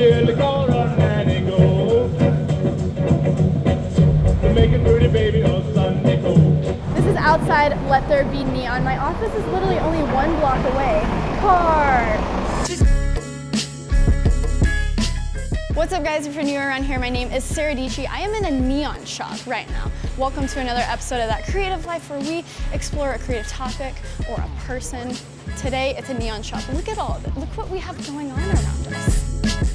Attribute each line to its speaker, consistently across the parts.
Speaker 1: till the corner and it go. To make it pretty baby on Sunday go.
Speaker 2: This is outside Let There Be Neon. My office is literally only 1 block away. Car. What's up guys, if you're new around here, my name is saradietschy. I am in a neon shop right now. Welcome to another episode of That Creative Life, where we explore a creative topic or a person. Today it's a neon shop. Look at all of it. Look what we have going on around us.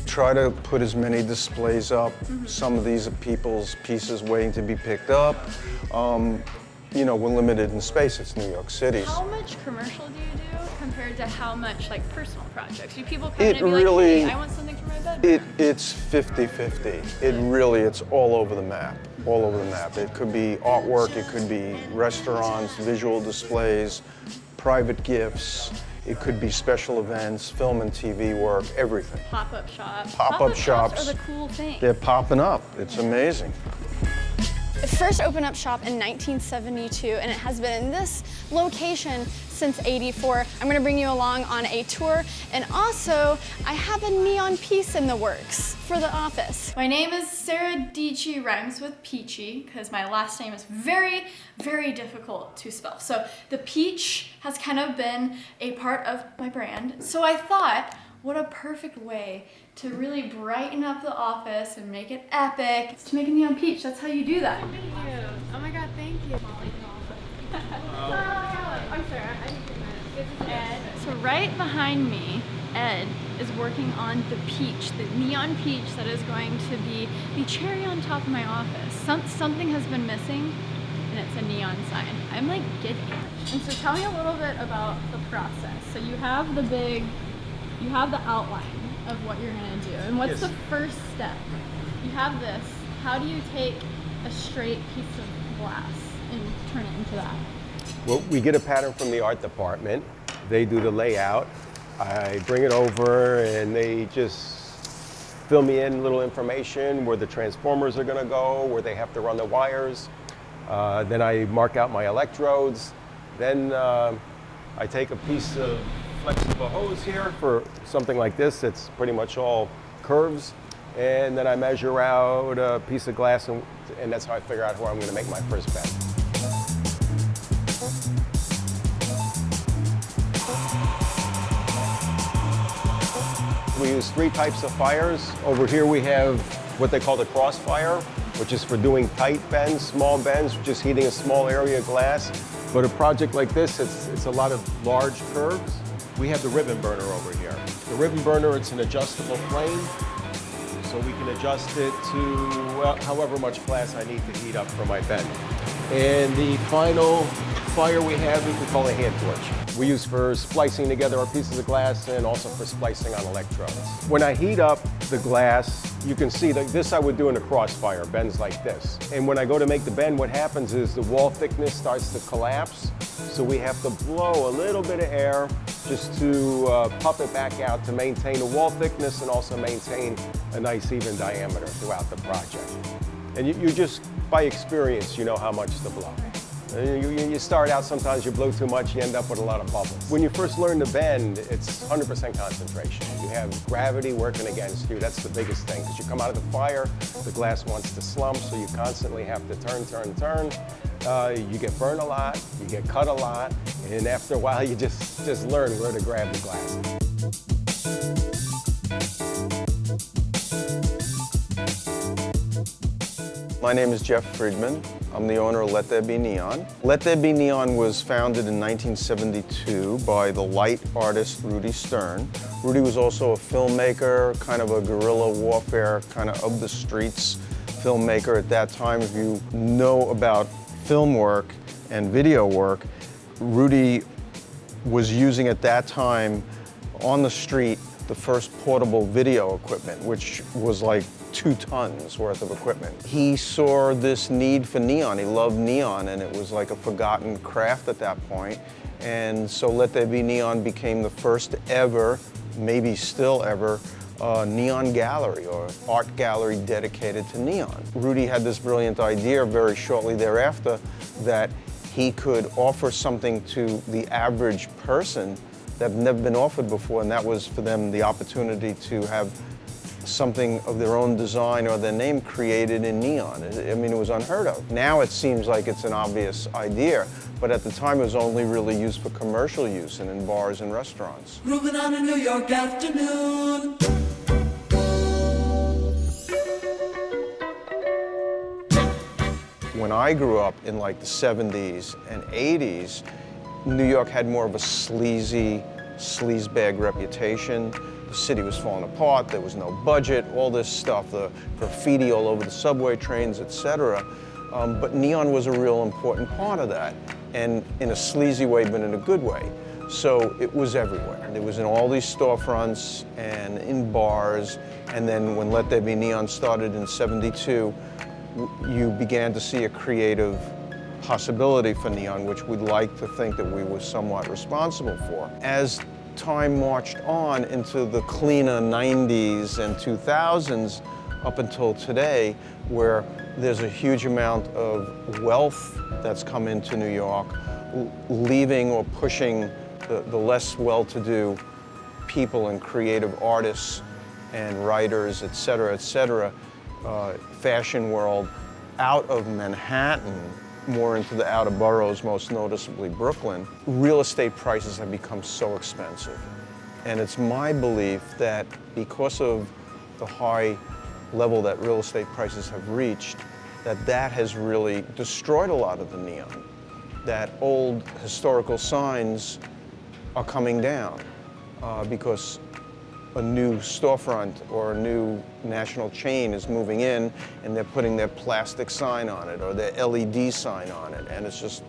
Speaker 3: Try to put as many displays up. Some of these are people's pieces waiting to be picked up. You know, we're limited in space. It's New York City.
Speaker 2: How much commercial do you do compared to how much like personal projects? Do people come in and be
Speaker 3: really,
Speaker 2: like, hey, I want something for my bedroom?
Speaker 3: It's 50-50. It's all over the map. All over the map. It could be artwork, it could be restaurants, visual displays, private gifts. It could be special events, film and TV work, everything.
Speaker 2: Pop-up shops.
Speaker 3: Pop-up shops
Speaker 2: are the cool thing.
Speaker 3: They're popping up. It's amazing.
Speaker 2: It first opened up shop in 1972, and it has been in this location since '84. I'm gonna bring you along on a tour, and also I have a neon piece in the works for the office. My name is saradietschy, rhymes with peachy, because my last name is very, very difficult to spell. So the peach has kind of been a part of my brand. So I thought, what a perfect way to really brighten up the office and make it epic. It's to make a neon peach. That's how you do that.
Speaker 4: Thank you. Oh my God, thank you. I'm sorry, I didn't get
Speaker 2: Ed. So right behind me, Ed is working on the peach, the neon peach that is going to be the cherry on top of my office. Something has been missing, and it's a neon sign. I'm like giddy. And so tell me a little bit about the process. So you have the outline of what you're gonna do. And what's the first step? You have this. How do you take a straight piece of glass and turn it into that?
Speaker 5: Well, we get a pattern from the art department. They do the layout. I bring it over and they just fill me in little information where the transformers are gonna go, where they have to run the wires. Then I mark out my electrodes. Then I take a piece of flexible hose here for something like this. It's pretty much all curves. And then I measure out a piece of glass, and that's how I figure out where I'm going to make my first bed. We use 3 types of fires. Over here we have what they call the crossfire, which is for doing tight bends, small bends, just heating a small area of glass. But a project like this, it's a lot of large curves. We have the ribbon burner over here. The ribbon burner, it's an adjustable flame, so we can adjust it to however much glass I need to heat up for my bed. And the final fire we have is we call a hand torch. We use for splicing together our pieces of glass and also for splicing on electrodes. When I heat up the glass, you can see that this I would do in a crossfire, bends like this. And when I go to make the bend, what happens is the wall thickness starts to collapse. So we have to blow a little bit of air just to puff it back out to maintain the wall thickness and also maintain a nice even diameter throughout the project. And you just, by experience, you know how much to blow. You start out, sometimes you blow too much, you end up with a lot of bubbles. When you first learn to bend, it's 100% concentration. You have gravity working against you. That's the biggest thing, because you come out of the fire, the glass wants to slump, so you constantly have to turn. You get burned a lot, you get cut a lot, and after a while you just learn where to grab the glass.
Speaker 3: My name is Jeff Friedman. I'm the owner of Let There Be Neon. Let There Be Neon was founded in 1972 by the light artist Rudy Stern. Rudy was also a filmmaker, kind of a guerrilla warfare, kind of the streets filmmaker at that time. If you know about film work and video work, Rudy was using at that time on the street the first portable video equipment, which was like 2 tons worth of equipment. He saw this need for neon. He loved neon, and it was like a forgotten craft at that point. And so Let There Be Neon became the first ever, maybe still ever, neon gallery or art gallery dedicated to neon. Rudy had this brilliant idea very shortly thereafter that he could offer something to the average person that had never been offered before, and that was for them the opportunity to have something of their own design or their name created in neon. I mean, it was unheard of. Now it seems like it's an obvious idea, but at the time it was only really used for commercial use and in bars and restaurants.
Speaker 6: Grooving on a New York afternoon.
Speaker 3: When I grew up in like the 70s and 80s, New York had more of a sleazy, sleazebag reputation. The city was falling apart, there was no budget, all this stuff, the graffiti all over the subway trains, etc. But neon was a real important part of that, and in a sleazy way, but in a good way. So it was everywhere. It was in all these storefronts and in bars, and then when Let There Be Neon started in '72, you began to see a creative possibility for neon, which we'd like to think that we were somewhat responsible for. As time marched on into the cleaner 90s and 2000s up until today, where there's a huge amount of wealth that's come into New York, leaving or pushing the less well-to-do people and creative artists and writers, et cetera, fashion world out of Manhattan, more into the outer boroughs, most noticeably Brooklyn. Real estate prices have become so expensive. And it's my belief that because of the high level that real estate prices have reached, that has really destroyed a lot of the neon. That old historical signs are coming down because a new storefront or a new national chain is moving in and they're putting their plastic sign on it or their LED sign on it, and it's just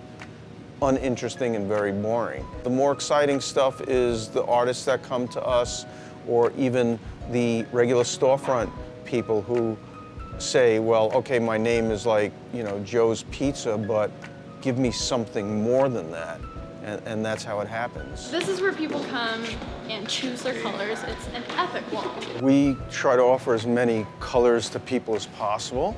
Speaker 3: uninteresting and very boring. The more exciting stuff is the artists that come to us, or even the regular storefront people who say, well, okay, my name is like, you know, Joe's Pizza, but give me something more than that. And that's how it happens.
Speaker 2: This is where people come and choose their colors. It's an epic wall.
Speaker 3: We try to offer as many colors to people as possible,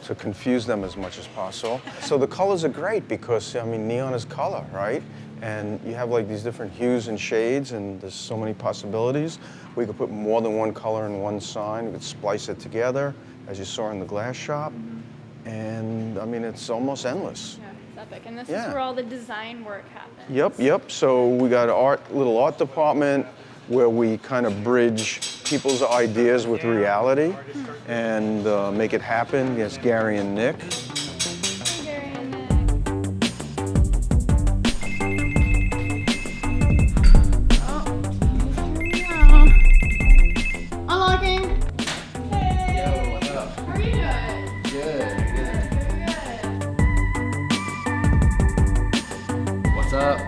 Speaker 3: to confuse them as much as possible. So the colors are great because, I mean, neon is color, right? And you have like these different hues and shades, and there's so many possibilities. We could put more than one color in one sign. We could splice it together, as you saw in the glass shop. And I mean, it's almost endless.
Speaker 2: Yeah, it's epic. And this is where all the design work happens.
Speaker 3: Yep. So we got a little art department where we kind of bridge people's ideas with reality and make it happen. Yes, Gary and Nick.
Speaker 2: Hi, Gary and Nick. Unlocking. Hey.
Speaker 7: Yo, what's up?
Speaker 2: How are you doing?
Speaker 7: Good.
Speaker 2: Good.
Speaker 7: What's up?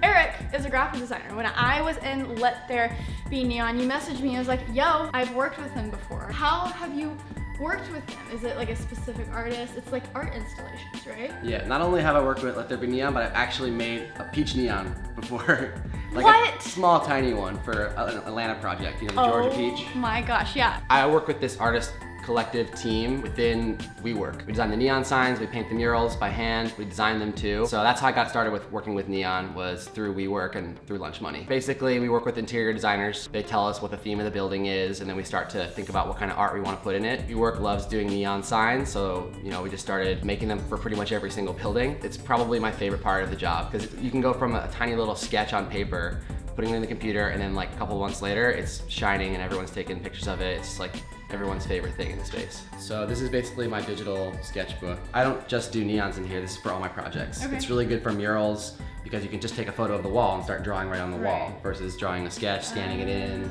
Speaker 2: Eric is a graphic designer. When I was in Let There Be Neon, you messaged me and was like, yo, I've worked with him before. How have you worked with him? Is it like a specific artist? It's like art installations, right?
Speaker 7: Yeah, not only have I worked with Let There Be Neon, but I've actually made a peach neon before. Like
Speaker 2: What?
Speaker 7: a small, tiny one for an Atlanta project, you know, the Georgia Peach.
Speaker 2: Oh my gosh, yeah.
Speaker 7: I work with this artist collective team within WeWork. We design the neon signs, we paint the murals by hand, we design them too. So that's how I got started with working with neon, was through WeWork and through Lunch Money. Basically, we work with interior designers. They tell us what the theme of the building is, and then we start to think about what kind of art we want to put in it. WeWork loves doing neon signs, so you know, we just started making them for pretty much every single building. It's probably my favorite part of the job, because you can go from a tiny little sketch on paper, putting it in the computer, and then like a couple months later, it's shining and everyone's taking pictures of it. It's like everyone's favorite thing in the space. So this is basically my digital sketchbook. I don't just do neons in here, this is for all my projects.
Speaker 2: Okay.
Speaker 7: It's really good for murals because you can just take a photo of the wall and start drawing right on the wall versus drawing a sketch, scanning it in.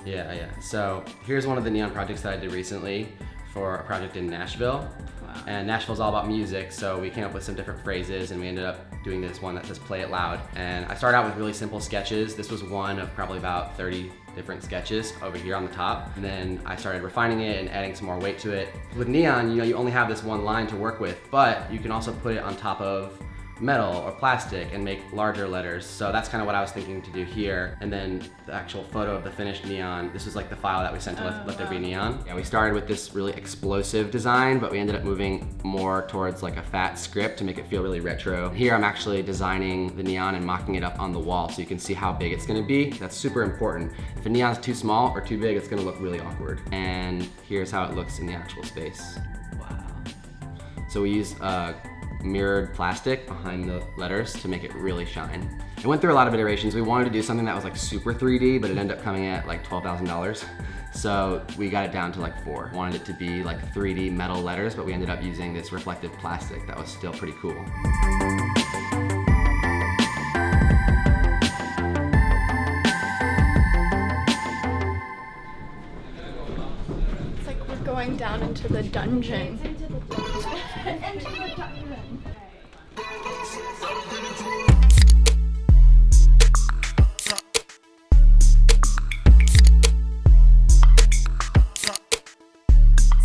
Speaker 7: Yeah. So here's one of the neon projects that I did recently for a project in Nashville. And Nashville's all about music, so we came up with some different phrases and we ended up doing this one that says play it loud. And I started out with really simple sketches. This was one of probably about 30 different sketches over here on the top. And then I started refining it and adding some more weight to it. With neon, you know, you only have this one line to work with, but you can also put it on top of metal or plastic and make larger letters. So that's kind of what I was thinking to do here. And then the actual photo of the finished neon, this was like the file that we sent to Let There Be Neon. Yeah, we started with this really explosive design, but we ended up moving more towards like a fat script to make it feel really retro. Here I'm actually designing the neon and mocking it up on the wall so you can see how big it's gonna be. That's super important. If a neon's too small or too big, it's gonna look really awkward. And here's how it looks in the actual space. Wow. So we use mirrored plastic behind the letters to make it really shine. It went through a lot of iterations. We wanted to do something that was like super 3D, but it ended up coming at like $12,000. So we got it down to like 4. Wanted it to be like 3D metal letters, but we ended up using this reflective plastic that was still pretty cool.
Speaker 2: It's like we're going down into the dungeon.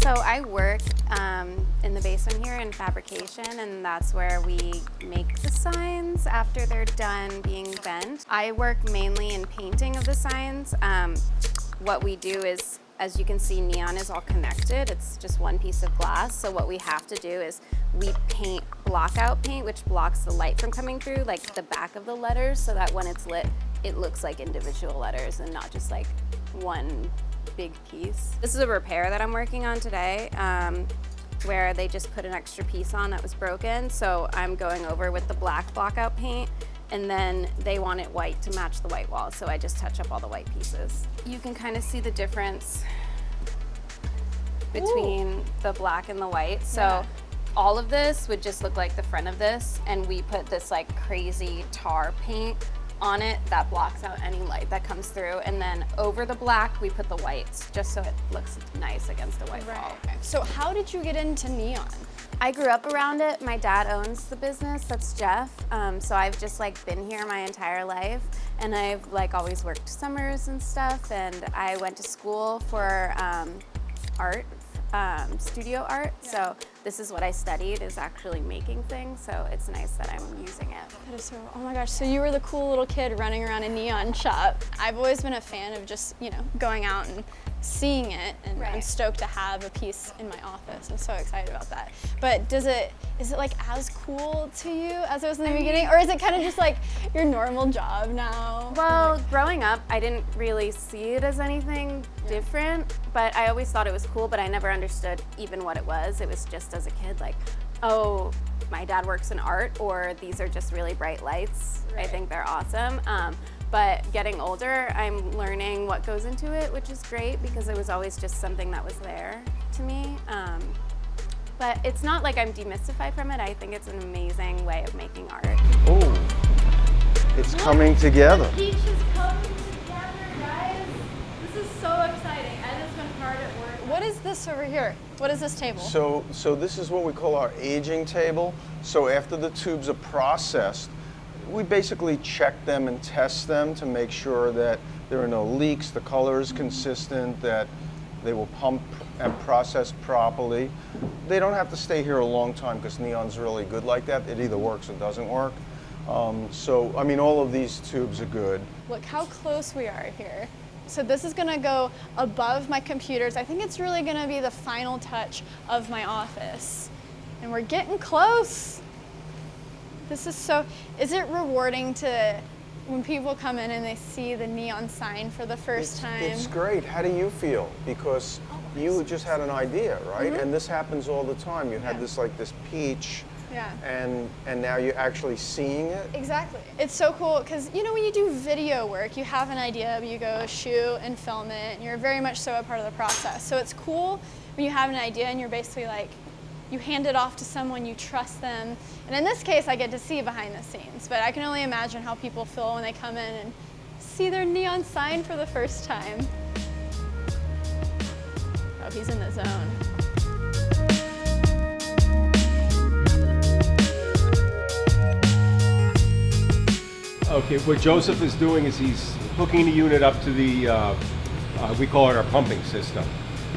Speaker 8: So I work in the basement here in Fabrication, and that's where we make the signs after they're done being bent. I work mainly in painting of the signs. What we do is, as you can see, neon is all connected. It's just one piece of glass. So what we have to do is we paint blockout paint, which blocks the light from coming through, like the back of the letters, so that when it's lit, it looks like individual letters and not just like one big piece. This is a repair that I'm working on today, where they just put an extra piece on that was broken. So I'm going over with the black blockout paint, and then they want it white to match the white wall. So I just touch up all the white pieces. You can kind of see the difference between the black and the white. So all of this would just look like the front of this, and we put this like crazy tar paint on it that blocks out any light that comes through, and then over the black we put the whites just so it looks nice against the white wall.
Speaker 2: So how did you get into neon?
Speaker 8: I grew up around it. My dad owns the business, that's Jeff. So I've just like been here my entire life, and I've like always worked summers and stuff, and I went to school for art, studio art. So this is what I studied, is actually making things. So it's nice that I'm using it.
Speaker 2: That is so, oh my gosh, so you were the cool little kid running around a neon shop. I've always been a fan of just, you know, going out and seeing it, and I'm stoked to have a piece in my office. I'm so excited about that. But is it like as cool to you as it was in the beginning, or is it kind of just like your normal job now?
Speaker 8: Well, growing up, I didn't really see it as anything different, but I always thought it was cool, but I never understood even what it was. It was just as a kid, like, oh, my dad works in art, or these are just really bright lights. I think they're awesome. But getting older, I'm learning what goes into it, which is great because it was always just something that was there to me. But it's not like I'm demystified from it. I think it's an amazing way of making art.
Speaker 3: Oh, it's coming together.
Speaker 4: Peach is coming together, guys. This is so exciting. And it's been hard at work.
Speaker 2: What is this over here? What is this table?
Speaker 3: So this is what we call our aging table. So after the tubes are processed, we basically check them and test them to make sure that there are no leaks, the color is consistent, that they will pump and process properly. They don't have to stay here a long time because neon's really good like that. It either works or doesn't work. So, I mean, all of these tubes are good.
Speaker 2: Look how close we are here. So this is gonna go above my computers. I think it's really gonna be the final touch of my office. And we're getting close. This is so, is it rewarding to, when people come in and they see the neon sign for the first time?
Speaker 3: It's great. How do you feel? Because you just had an idea, right? And this happens all the time. You had this like this peach, and now you're actually seeing it.
Speaker 2: Exactly. It's so cool because, you know, when you do video work, you have an idea, but you go shoot and film it, and you're very much so a part of the process. So it's cool when you have an idea and you're basically like, you hand it off to someone, you trust them. And in this case, I get to see behind the scenes, but I can only imagine how people feel when they come in and see their neon sign for the first time. Oh, he's in the zone.
Speaker 5: Okay, what Joseph is doing is he's hooking the unit up to the, we call it our pumping system.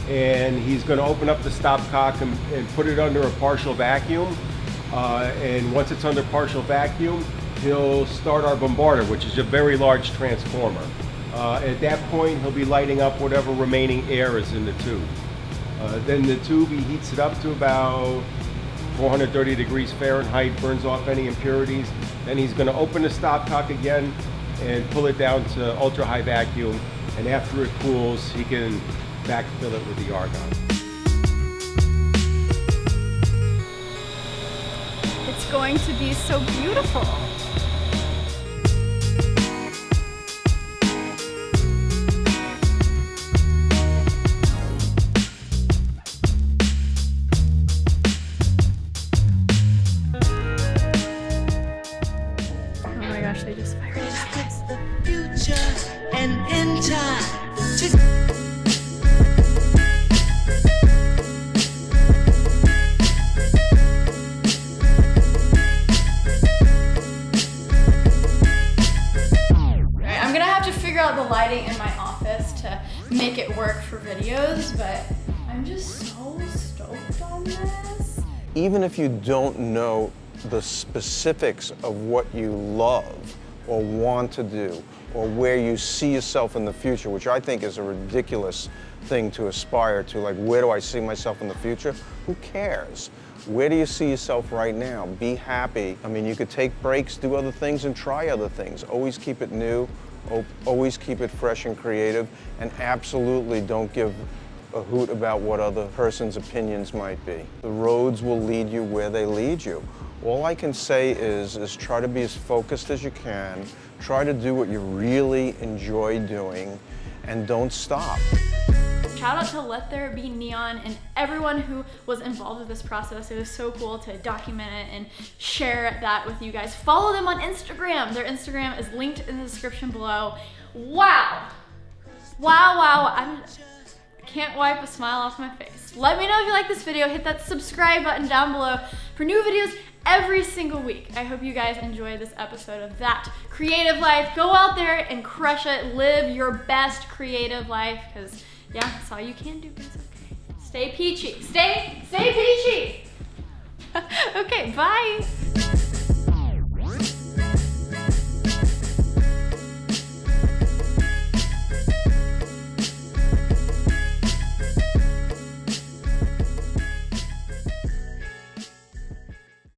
Speaker 5: And he's going to open up the stopcock and put it under a partial vacuum. And once it's under partial vacuum, he'll start our bombarder, which is a very large transformer. At that point, he'll be lighting up whatever remaining air is in the tube. Then the tube, he heats it up to about 430 degrees Fahrenheit, burns off any impurities. Then he's going to open the stopcock again and pull it down to ultra high vacuum. And after it cools, he can backfill it with the argon.
Speaker 2: It's going to be so beautiful. Oh my gosh, they just fired it up.
Speaker 6: Future and in time.
Speaker 2: I'm gonna have to figure out the lighting in my office to make it work for videos, but I'm just so stoked on this.
Speaker 3: Even if you don't know the specifics of what you love or want to do or where you see yourself in the future, which I think is a ridiculous thing to aspire to, like where do I see myself in the future? Who cares? Where do you see yourself right now? Be happy. I mean, you could take breaks, do other things, and try other things. Always keep it new, always keep it fresh and creative, and absolutely don't give a hoot about what other person's opinions might be. The roads will lead you where they lead you. All I can say is try to be as focused as you can, try to do what you really enjoy doing, and don't stop.
Speaker 4: Shout out to Let There Be Neon and everyone who was involved with this process. It was so cool to document it and share that with you guys. Follow them on Instagram. Their Instagram is linked in the description below. Wow. Wow, wow. I can't wipe a smile off my face. Let me know if you like this video. Hit that subscribe button down below for new videos every single week. I hope you guys enjoyed this episode of That Creative Life. Go out there and crush it. Live your best creative life, because yeah, that's all you can do, guys. Okay. Stay peachy. Stay peachy. Okay, bye.